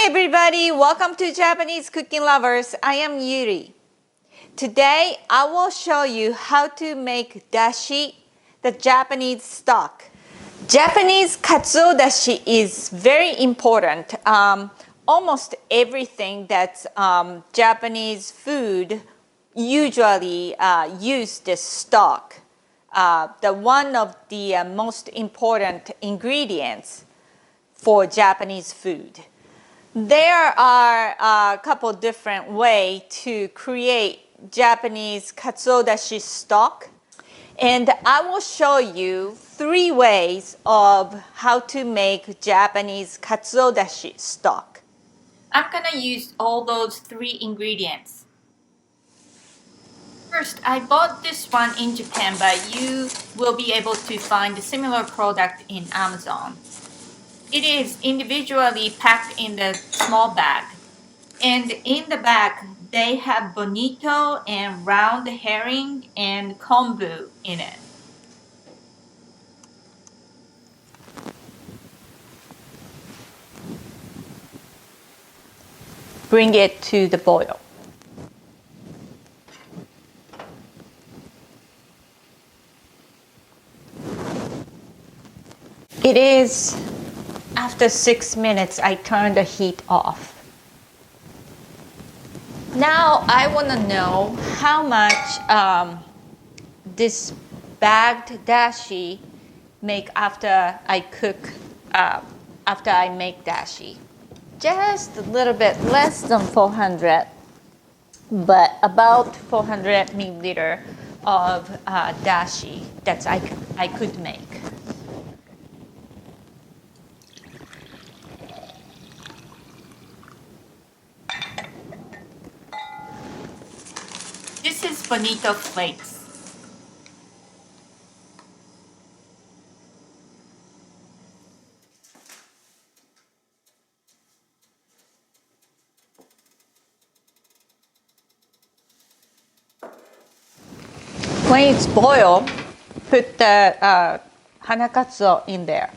Hi everybody, welcome to Japanese Cooking Lovers. I am Yuri. Today I will show you how to make dashi, the Japanese stock. Japanese Katsuo dashi is very important. Almost everything that's Japanese food usually use this stock. The one of the most important ingredients for Japanese food. There are a couple different ways to create Japanese Katsuo dashi stock, and I will show you 3 ways of how to make Japanese Katsuo dashi stock. I'm gonna use all those 3 ingredients. First, I bought this one in Japan, but you will be able to find a similar product in Amazon. It is individually packed in the small bag. And in the bag, they have bonito and round herring and kombu in it. Bring it to the boil. It is after 6 minutes I turn the heat off. Now I want to know how much this bagged dashi make after I cook, after I make dashi. Just a little bit less than 400, but about 400 milliliter of dashi that I could make. This is bonito flakes. When it's boiled, put the hanakatsuo in there.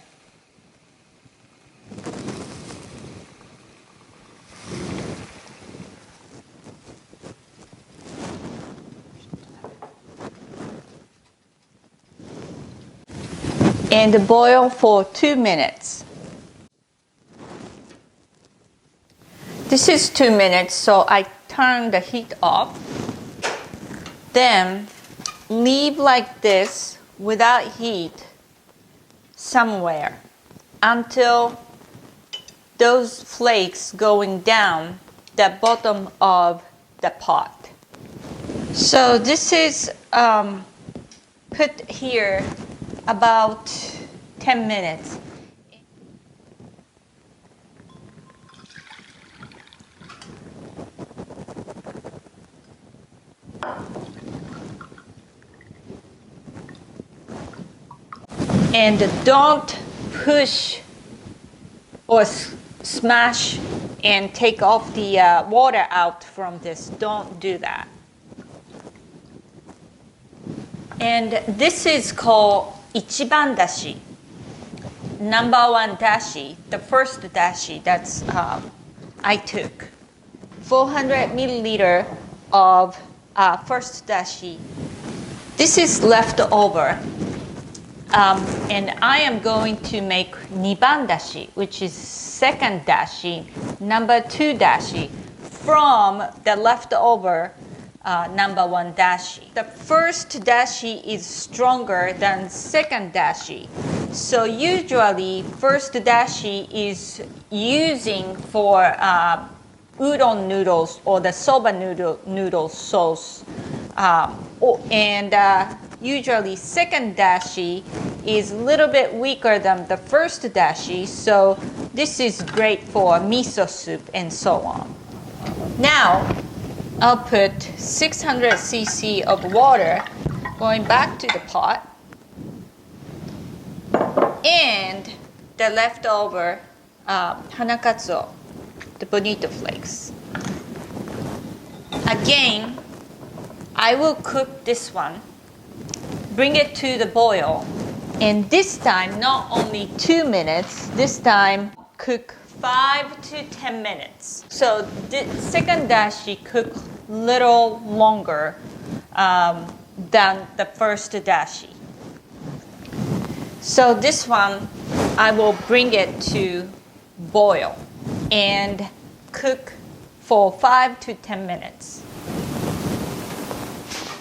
And boil for 2 minutes. This is 2 minutes, so I turn the heat off. Then leave like this without heat somewhere until those flakes going down the bottom of the pot. So this is put here about 10 minutes. And don't push or smash and take off the water out from this. Don't do that. And this is called Ichiban Dashi. Number 1 dashi, the first dashi that's I took. 400 milliliter of first dashi. This is leftover. And I am going to make Niban dashi, which is second dashi, number 2 dashi, from the leftover number 1 dashi. The first dashi is stronger than second dashi. So usually first dashi is using for udon noodles or the soba noodle sauce. Usually second dashi is a little bit weaker than the first dashi, so this is great for miso soup and so on. Now I'll put 600 cc of water going back to the pot and the leftover hanakatsuo, the bonito flakes. Again, I will cook this one, bring it to the boil, and this time not only 2 minutes, this time cook 5 to 10 minutes. So the second dashi cook little longer than the first dashi. So this one, I will bring it to boil and cook for 5 to 10 minutes.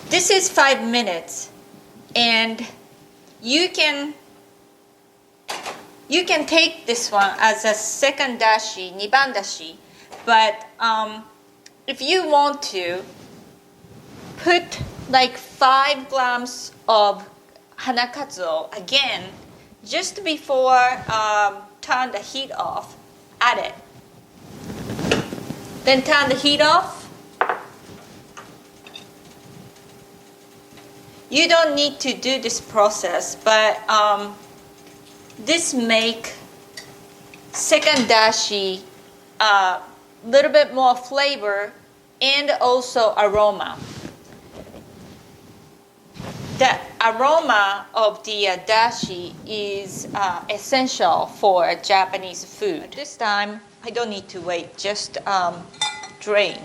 This is 5 minutes, and you can take this one as a second dashi, Niban dashi, but if you want to, put like 5 grams of hana katsuo again just before turn the heat off. Add it. Then turn the heat off. You don't need to do this process, but this make second dashi a little bit more flavor and also aroma. The aroma of the dashi is essential for Japanese food. This time, I don't need to wait, just drain.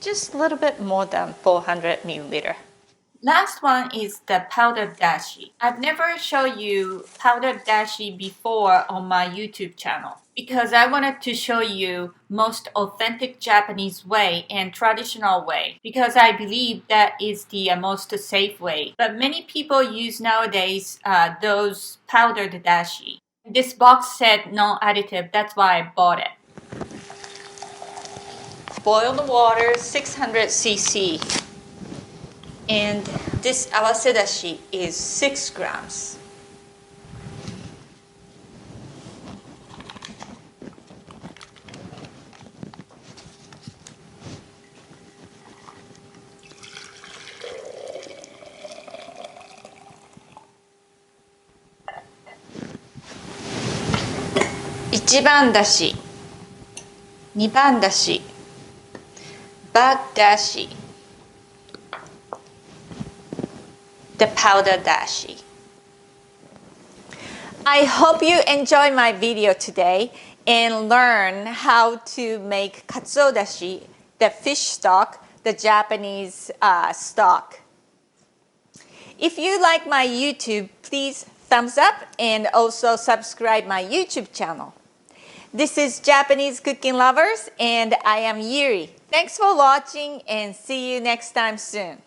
Just a little bit more than 400 milliliter. Last one is the powdered dashi. I've never shown you powdered dashi before on my YouTube channel because I wanted to show you most authentic Japanese way and traditional way because I believe that is the most safe way. But many people use nowadays those powdered dashi. This box said no additive, that's why I bought it. Boil the water 600 cc. And this awase dashi is 6 grams. Ichiban dashi, Niban dashi, bag dashi, the powder dashi. I hope you enjoy my video today and learn how to make katsuo dashi, the fish stock, the Japanese stock. If you like my YouTube, please thumbs up and also subscribe my YouTube channel. This is Japanese Cooking Lovers and I am Yuri. Thanks for watching and see you next time soon.